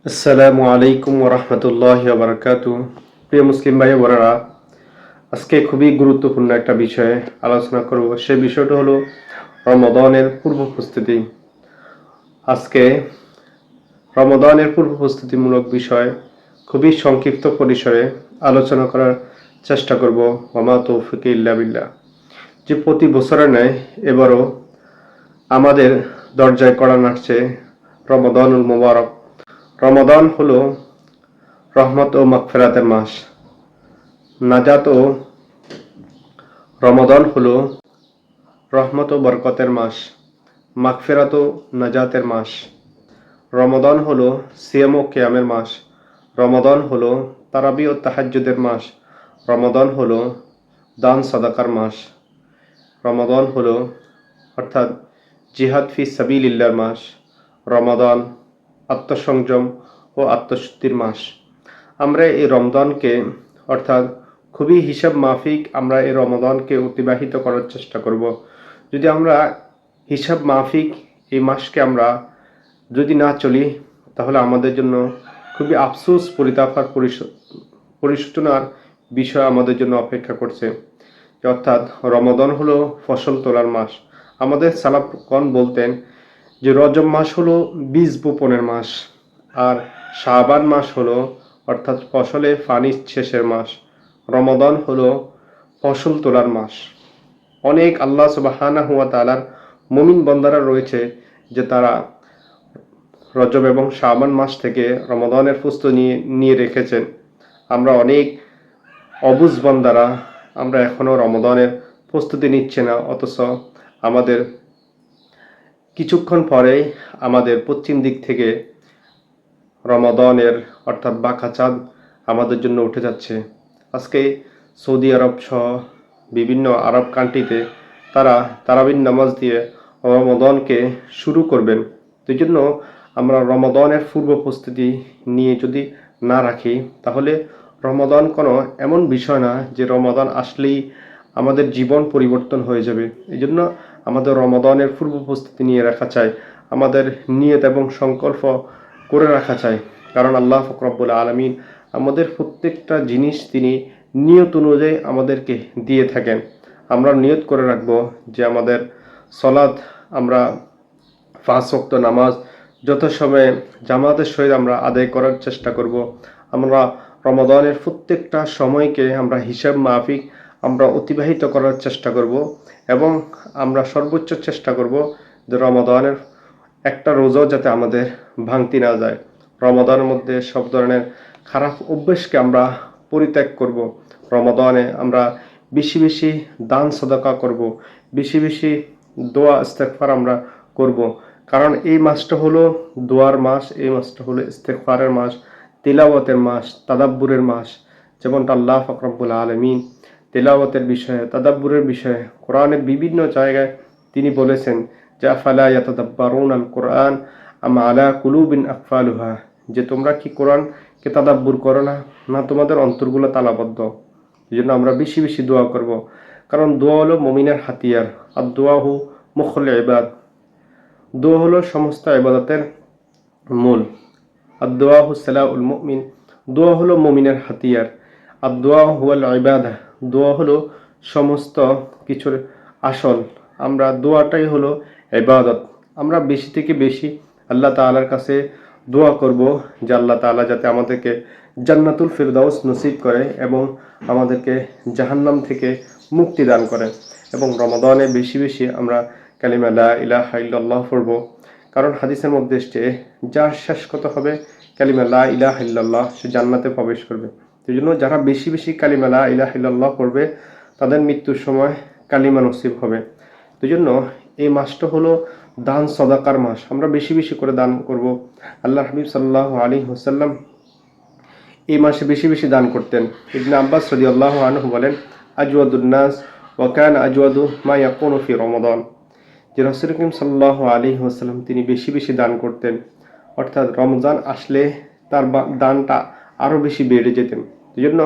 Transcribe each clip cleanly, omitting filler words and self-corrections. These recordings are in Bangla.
আসসালামু আলাইকুম ওরহমতুল্লাহি ওয়াবারাকাতুহু। প্রিয় মুসলিম ভাই বোনেরা, আজকে খুবই গুরুত্বপূর্ণ একটা বিষয়ে আলোচনা করব। সেই বিষয়টা হলো রমাদানের পূর্ব প্রস্তুতি। আজকে রমাদানের পূর্ব প্রস্তুতিমূলক বিষয় খুবই সংক্ষিপ্ত পরিসরে আলোচনা করার চেষ্টা করব। ওয়া তৌফিক ইল্লা বিল্লাহ। যে প্রতি বছরের ন্যায় এবারও আমাদের দরজায় কড়া নাড়ছে রমাদানুল মুবারক। রমাদান হলো রহমত ও মাগফিরাতের মাস। নাজাত ও রমাদান হলো রহমত ও বরকতের মাস, মাগফিরাত ও নাজাতের মাস। রমাদান হলো সিয়াম ও কিয়ামের মাস। রমাদান হলো তারাবি ও তাহাজ্জুদের মাস। রমাদান হলো দান সাদাকার মাস। রমাদান হলো অর্থাৎ জিহাদ ফি সাবিলিল্লাহর মাস। রমাদান আত্মসংযম ও আত্মশুদ্ধির মাস। আমরা এই রমজানকে অর্থাৎ খুবই হিসাব মাফিক আমরা এই রমাদানকে অতিবাহিত করার চেষ্টা করব। যদি আমরা হিসাব মাফিক এই মাসকে আমরা যদি না চলি, তাহলে আমাদের জন্য খুবই আফসোস, পরিতাপার পরিসূচনার বিষয় আমাদের জন্য অপেক্ষা করছে। অর্থাৎ রমাদান হলো ফসল তোলার মাস। আমাদের সালাফগণ বলতেন যে রজব মাস হলো বীজ বপনের মাস, আর শাবান মাস হলো অর্থাৎ ফসলে পানি শেষের মাস। রমাদান হলো ফসল তোলার মাস। অনেক আল্লাহ সুবহানাহু ওয়া তাআলার মুমিন বান্দারা রয়েছে যে তারা রজব এবং শাবান মাস থেকে রমাদানের প্রস্তুতি নিয়ে রেখেছেন। আমরা অনেক অবুঝ বান্দারা আমরা এখনো রমাদানের প্রস্তুতি নিচ্ছে না, অথচ আমাদের কিছুক্ষণ পরেই আমাদের পশ্চিম দিক থেকে রমাদানের অর্থাৎ বাঁকা চাঁদ আমাদের জন্য উঠে যাচ্ছে। আজকে সৌদি আরব সহ বিভিন্ন আরব কান্ট্রিতে তারা তারাবির নামাজ দিয়ে রমাদানকে শুরু করবেন। সেই জন্য আমরা রমাদানের পূর্ব প্রস্তুতি নিয়ে যদি না রাখি, তাহলে রমাদান কোনো এমন বিষয় না যে রমাদান আসলেই আমাদের জীবন পরিবর্তন হয়ে যাবে। এই জন্য আমাদের রমাদানের পূর্ব প্রস্তুতি নিয়ে রাখা চাই, আমাদের নিয়ত এবং সংকল্প করে রাখা চাই। কারণ আল্লাহ পাক রব্বুল আলামিন আমাদের প্রত্যেকটা জিনিস তিনি নিয়ত অনুযায়ী আমাদেরকে দিয়ে থাকেন। আমরা নিয়ত করে রাখব যে আমাদের সলাৎ, আমরা 5 ওয়াক্ত নামাজ যথাসময়ে জামাতের সহিত আমরা আদায় করার চেষ্টা করব। আমরা রমাদানের প্রত্যেকটা সময়কে আমরা হিসাব মাফিক আমরা অতিবাহিত করার চেষ্টা করব, এবং আমরা সর্বোচ্চ চেষ্টা করব যে রমাদানের একটা রোজাও যাতে আমাদের ভাঙতি না যায়। রমাদানের মধ্যে সব ধরনের খারাপ অভ্যাসকে আমরা পরিত্যাগ করব। রমাদানে আমরা বেশি বেশি দান সাদাকা করব, বেশি বেশি দোয়া ইস্তেগফার আমরা করব। কারণ এই মাসটা হলো দোয়ার মাস, এই মাসটা হলো ইস্তেগফারের মাস, তিলাওয়াতের মাস, তাদাব্বুরের মাস। যেমনটা আল্লাহ পাক রব্বুল আলামিন তিলাওয়াতের বিষয়ে, তাদাব্বুরের বিষয়ে কোরআনের বিভিন্ন জায়গায় তিনি বলেছেন যে আফালা ইয়াতাদাব্বারুনাল কোরআন আম আলা কুলুবিন আকফালুহা, যে তোমরা কি কোরআনকে তাদাব্বুর করো না, না তোমাদের অন্তরগুলো তালাবদ্ধ। এই জন্য আমরা বেশি বেশি দোয়া করব, কারণ দোয়া হলো মুমিনের হাতিয়ার। আর দোয়া হু মুখল ইবাদ, দোয়া হলো সমস্ত ইবাদতের মূল। আর দোয়া হু সালাউল মুমিন, দোয়া হলো মুমিনের হাতিয়ার। আর দোয়া হুয়াল ইবাদা, দোয়া হলো সমস্ত কিছুর আসল। আমরা দোয়াটাই হলো ইবাদত। আমরা বেশি থেকে বেশি আল্লাহ তাআলার কাছে দোয়া করব যে আল্লাহ তাআলা যাতে আমাদেরকে জান্নাতুল ফিরদাউস নসিব করে এবং আমাদেরকে জাহান্নাম থেকে মুক্তি দান করে। এবং রমাদানে বেশি বেশি আমরা কালিমা লা ইলাহা ইল্লাল্লাহ পড়ব, কারণ হাদিসের মধ্যে এসেছে যার শেষ কথা হবে কালিমা লা ইলাহা ইল্লাল্লাহ সে জান্নাতে প্রবেশ করবে। এই জন্য যারা বেশি বেশি কালিমা লা ইলাহা ইল্লাল্লাহ পড়বে তাদের মৃত্যুর সময় কালিমা নসিব হবে। এই জন্য এই মাসটা হলো দান সদাকার মাস। আমরা বেশি বেশি করে দান করব। আল্লাহ হাবিব সাল্লাল্লাহু আলাইহি ওয়াসাল্লাম এই মাসে বেশি বেশি দান করতেন। ইবনে আব্বাস রাদিয়াল্লাহু আনহু বলেন, আজওয়াদুন নাস ওয়া কানা আজওয়াদু মা ইয়াকুনু ফি রমাদান, যে রাসূল করিম সাল্লাল্লাহু আলাইহি ওয়াসাল্লাম তিনি বেশি বেশি দান করতেন। অর্থাৎ রমজান আসলে তার দানটা আরো বেশি বেড়ে যেতেন। এই জন্য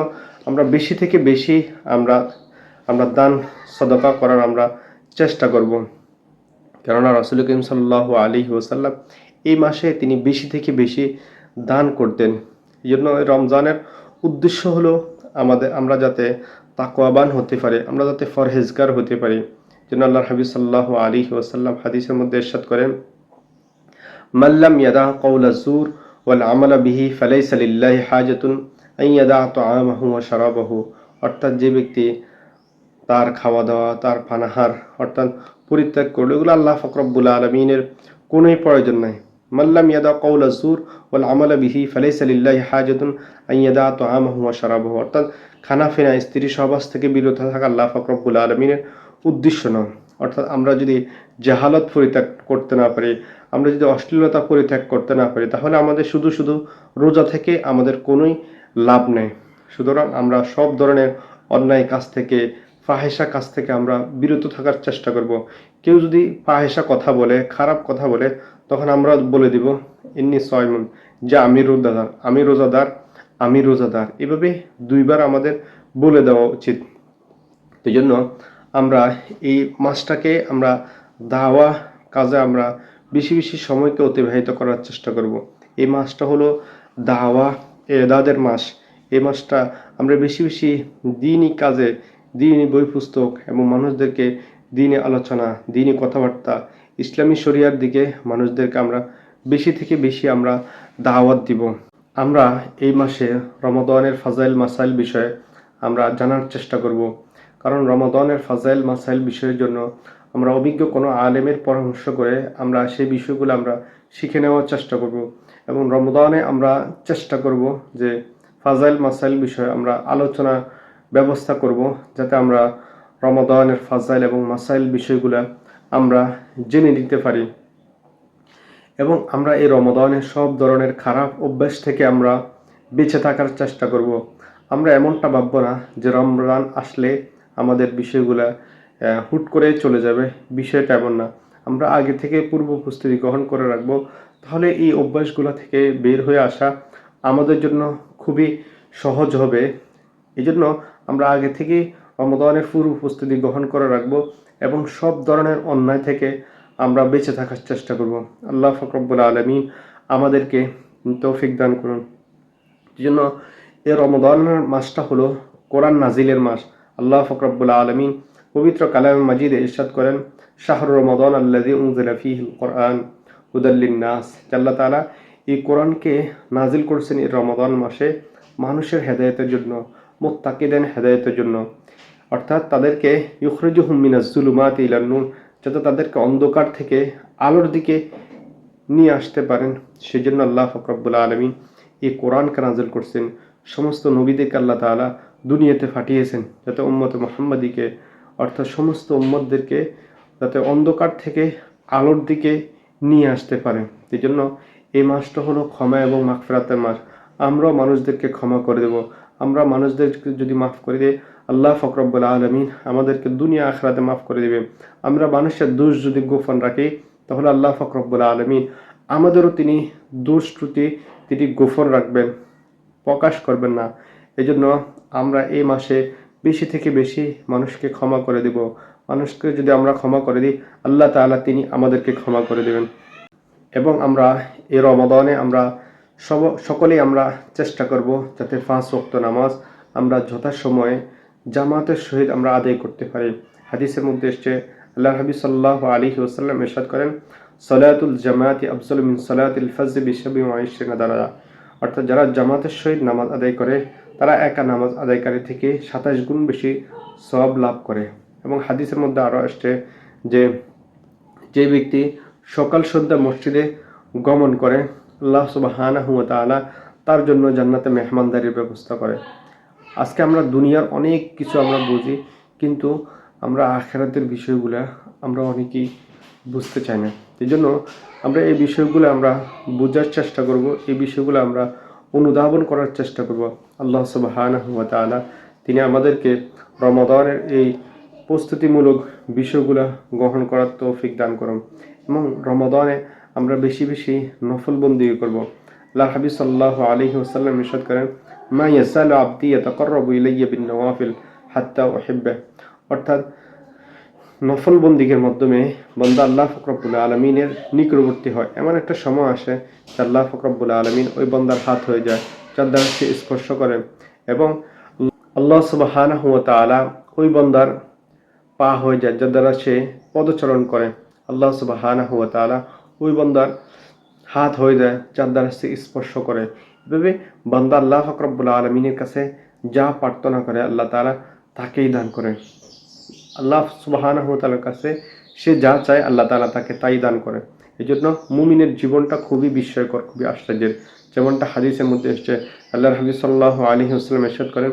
আমরা বেশি থেকে বেশি আমরা দান সদকা করার আমরা চেষ্টা করব। কেননা রাসূল করিম সাল্লাল্লাহু আলাইহি ওয়াসাল্লাম এই মাসে তিনি বেশি থেকে বেশি দান করতেন। এই জন্য রমজানের উদ্দেশ্য হলো আমরা যাতে তাকওয়াবান হতে পারি, আমরা যাতে পরহেজগার হতে পারি। যেন আল্লাহর হাবিব সাল্লাল্লাহু আলাইহি ওয়াসাল্লাম হাদিসের মধ্যে ইরশাদ করেন, মাল্লাম ইয়াদা কওলা যুর ওয়াল আমালা বিহি ফালাইসা লিল্লাহি হাজাতুন আন ইয়াদা তাআমাহু ওয়া শারাবাহু। অর্থাৎ যে ব্যক্তি তার খাওয়া দাওয়া, তার পানাহার অর্থাৎ পরিত্যাগ করলো, এগুলো আল্লাহ পাক রব্বুল আলামিনের কোনোই প্রয়োজন নাই। মাল্লাম ইয়াদা কওলা যুর ওয়াল আমালা বিহি ফালাইসা লিল্লাহি হাজাতুন আন ইয়াদা তাআমাহু ওয়া শারাবাহু। অর্থাৎ খানা ফিনা, স্ত্রী সহবাস থেকে বিরত থাকা আল্লাহ পাক রব্বুল আলামিনের উদ্দেশ্য নয়। অর্থাৎ আমরা যদি জাহালত পরিত্যাগ করতে না পারি, আমরা যদি অশ্লীলতা পরিত্যাগ করতে না পারি, তাহলে আমাদের শুধু শুধু রোজা থেকে আমাদের কোনোই লাভ নেই। সুতরাং আমরা সব ধরনের অন্যায় কাজ থেকে, ফাহেসা কাজ থেকে আমরা বিরত থাকার চেষ্টা করব। কেউ যদি ফাহেসা কথা বলে, খারাপ কথা বলে, তখন আমরা বলে দিব ইন্নী সয়মুন, যে আমি রোজাদার, আমি রোজাদার, আমি রোজাদার। এভাবে দুইবার আমাদের বলে দেওয়া উচিত। এই জন্য আমরা এই মাসটাকে আমরা দাওয়া কাজে আমরা বেশি বেশি সময়কে অতিবাহিত করার চেষ্টা করব। এই মাসটা হলো দাওয়া এদাদের মাস। এই মাসটা আমরা বেশি বেশি দিনই কাজে, দিনই বই পুস্তক এবং মানুষদেরকে দিনই আলোচনা, দিনই কথাবার্তা, ইসলামী শরিয়ার দিকে মানুষদেরকে আমরা বেশি থেকে বেশি আমরা দাওয়াত দিব। আমরা এই মাসে রমাদানের ফাজাইল মাসাইল বিষয়ে আমরা জানার চেষ্টা করব। কারণ রমাদানের ফাজাইল মাসাইল বিষয়ের জন্য আমরা অভিজ্ঞ কোনো আলেমের পরামর্শ করে আমরা সেই বিষয়গুলো আমরা শিখে নেওয়ার চেষ্টা করব। এবং রমাদানে আমরা চেষ্টা করব যে ফাজাইল মাসাইল বিষয়ে আমরা আলোচনা ব্যবস্থা করব, যাতে আমরা রমাদানের ফাজাইল এবং মাসাইল বিষয়গুলো আমরা জেনে নিতে পারি। এবং আমরা এই রমাদানের সব ধরনের খারাপ অভ্যাস থেকে আমরা বেঁচে থাকার চেষ্টা করব। আমরা এমনটা ভাববো না যে রমজান আসলে আমাদের বিষয়গুলা হুট করে চলে যাবে, বিষয়টা এমন না। আমরা আগে থেকে পূর্ব প্রস্তুতি গ্রহণ করে রাখবো, তাহলে এই অভ্যাসগুলো থেকে বের হয়ে আসা আমাদের জন্য খুবই সহজ হবে। এই জন্য আমরা আগে থেকে রমাদানের পূর্ব প্রস্তুতি গ্রহণ করে রাখবো এবং সব ধরনের অন্যায় থেকে আমরা বেঁচে থাকার চেষ্টা করব। আল্লাহ পাক রব্বুল আলামিন আমাদেরকে তৌফিক দান করুন। এই জন্য এই রমাদানের মাসটা হলো কোরআন নাজিলের মাস। আল্লাহ পাক রব্বুল আলামিন পবিত্র কালামে মাজিদে ইরশাদ করেন, শাহরু রমাদান আল্লাযী উনজিলা ফীহিল কুরআন হুদাল লিন-নাস। আল্লাহ তাআলা এই কোরআনকে নাজিল করেছেন এই রমাদান মাসে মানুষের হেদায়েতের জন্য, মুত্তাকিদের হেদায়েতের জন্য। অর্থাৎ তাদেরকে ইউখরিজুহুম মিনাজ যুলুমাতি ইলান নূর, যাতে তাদেরকে অন্ধকার থেকে আলোর দিকে নিয়ে আসতে পারেন। সেজন্য আল্লাহ পাক রব্বুল আলামিন এই কোরআনকে নাজিল করছেন। সমস্ত নবীদেরকে আল্লাহ তাআলা দুনিয়াতে পাঠিয়েছেন যাতে উম্মতে মুহাম্মাদিকে, অর্থাৎ সমস্ত উম্মতদেরকে যাতে অন্ধকার থেকে আলোর দিকে নিয়ে আসতে পারে। এই জন্য এই মাসটা হলো ক্ষমা এবং মাগফিরাতের মাস। আমরাও মানুষদেরকে ক্ষমা করে দেব। আমরা মানুষদেরকে যদি মাফ করে দিই, আল্লাহ পাক রব্বুল আলামিন আমাদেরকে দুনিয়া আখিরাতে মাফ করে দিবেন। আমরা মানুষের দোষ যদি গোপন রাখি, তাহলে আল্লাহ পাক রব্বুল আলামিন আমাদেরও তিনি দোষ ত্রুটি তিনি গোপন রাখবেন, প্রকাশ করবেন না। এই জন্য আমরা এই মাসে বেশি থেকে বেশি মানুষকে ক্ষমা করে দিব। মানুষকে যদি আমরা ক্ষমা করে দিই, আল্লাহ তাআলা তিনি আমাদেরকে ক্ষমা করে দেবেন। এবং আমরা এই রমাদানে আমরা সকলেই আমরা চেষ্টা করব যাতে 5 ওয়াক্ত নামাজ আমরা যথাসময়ে জামাতের সহিত আমরা আদায় করতে পারি। হাদিসের মধ্যে এসেছে, আল্লাহর হাবিব সাল্লাল্লাহু আলাইহি ওয়াসাল্লাম ইরশাদ করেন, সালাতুল জামাতি আফজালু মিন সালাতিল ফজর বি-27 দারাজা। অর্থাৎ যারা জামাতের সহিত নামাজ আদায় করে তারা একা নামাজ আদায়কারী থেকে 27 গুণ বেশি সওয়াব লাভ করে। এবং হাদিসের মধ্যে আরও আসছে যে ব্যক্তি সকাল সন্ধ্যা মসজিদে গমন করে, আল্লাহ সুবহানাহু ওয়া তাআলা তার জন্য জান্নাতে মেহমানদারির ব্যবস্থা করে। আজকে আমরা দুনিয়ার অনেক কিছু আমরা বুঝি, কিন্তু আমরা আখিরাতের বিষয়গুলো আমরা অনেকেই বুঝতে চাই না। এই জন্য আমরা এই বিষয়গুলো আমরা বোঝার চেষ্টা করব, এই বিষয়গুলো আমরা অনুধাবন করার চেষ্টা করব। আল্লাহ সুবহানাহু ওয়া তাআলা তিনি আমাদেরকে রমাদানের এই প্রস্তুতিমূলক বিষয়গুলো গ্রহণ করার তৌফিক দান করুন। এবং রমাদানে আমরা বেশি বেশি নফল বন্দেগী করব। আল্লাহর হাবিব সাল্লাল্লাহু আলাইহি ওয়াসাল্লাম ইরশাদ করেন, মা ইয়াসালু আবদি ইয়াতাকাররাবু ইলাইয়া বিন নওয়াফিল হাত্তা উহিব্বাহ। অর্থাৎ নফল বন্দিগের মাধ্যমে বান্দা আল্লাহ পাক রব্বুল আলামিনের নিকটবর্তী হয়। এমন একটা সময় আসে যে আল্লাহ পাক রব্বুল আলামিন ওই বান্দার হাত হয়ে যায়, যার দ্বারা সে স্পর্শ করে, এবং আল্লাহ সুবহানাহু ওয়া তাআলা ওই বান্দার পা হয়ে যায়, যার দ্বারা সে পদচারণ করে। আল্লাহ সুবহানাহু ওয়া তাআলা ওই বান্দার হাত হয়ে যায়, যার দ্বারা সে স্পর্শ করে। এভাবে বান্দা আল্লাহ পাক রব্বুল আলামিনের কাছে যা প্রার্থনা করে আল্লাহ তাআলা তাকেই দান করে। আল্লাহ সুবহানাহু ওয়া তাআলার কাছে সে যা চায় আল্লাহ তাআলা তাকে তাই দান করে। এই জন্য মুমিনের জীবনটা খুবই বিস্ময়কর, খুবই আশ্চর্যের। যেমনটা হাদিসের মধ্যে এসেছে, আল্লাহর হাবিব সাল্লাল্লাহু আলাইহি ওয়াসাল্লাম ইরশাদ করেন,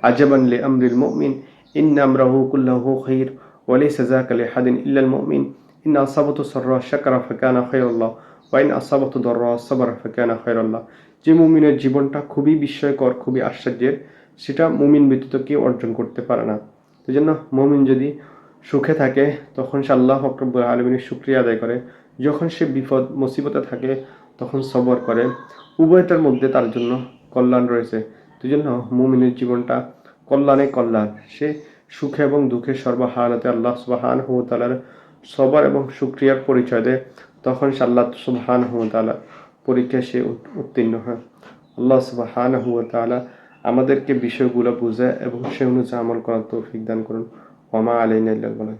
আজাবান লি আমরিল মুমিন ইন্না আমরাহু কুল্লাহু খাইর ওয়া লাইসা যাকা লিহাদিন ইল্লাল মুমিন ইন আসাবাতু সাররা শাকারা ফাকানা খায়রুল্লাহ ওয়া ইন আসাবাতু দাররা সাবারা ফাকানা খায়রুল্লাহ। যে মুমিনের জীবনটা খুবই বিস্ময়কর, খুবই আশ্চর্যের, সেটা মুমিন ব্যতীত কেউ অর্জন করতে পারে না। এই জন্য মুমিন যদি সুখে থাকে তখন সে আল্লাহ পাক রব্বুল আলামিনের শুকরিয়া আদায় করে, যখন সে বিপদ মুসিবতে থাকে তখন সবর করে। উভয়টার মধ্যে তার জন্য কল্যাণ রয়েছে। এই জন্য মুমিনের জীবনটা কল্যাণে কল্যাণ। সে সুখে এবং দুঃখে সর্বহালতে আল্লাহ সুবহানাহু ওয়া তাআলার সবর এবং শুকরিয়ার পরিচয় দেয়, তখন সে আল্লাহ সুবহানাহু ওয়া তাআলার পরীক্ষায় সে উত্তীর্ণ হয়। আল্লাহ সুবহানাহু ওয়া তাআলা আমাদেরকে বিষয়গুলো বুঝে এবং সে অনুযায়ী আমল করার তৌফিক দান করুন। ওয়া মা আলাইনা ইল্লাল বালাগ।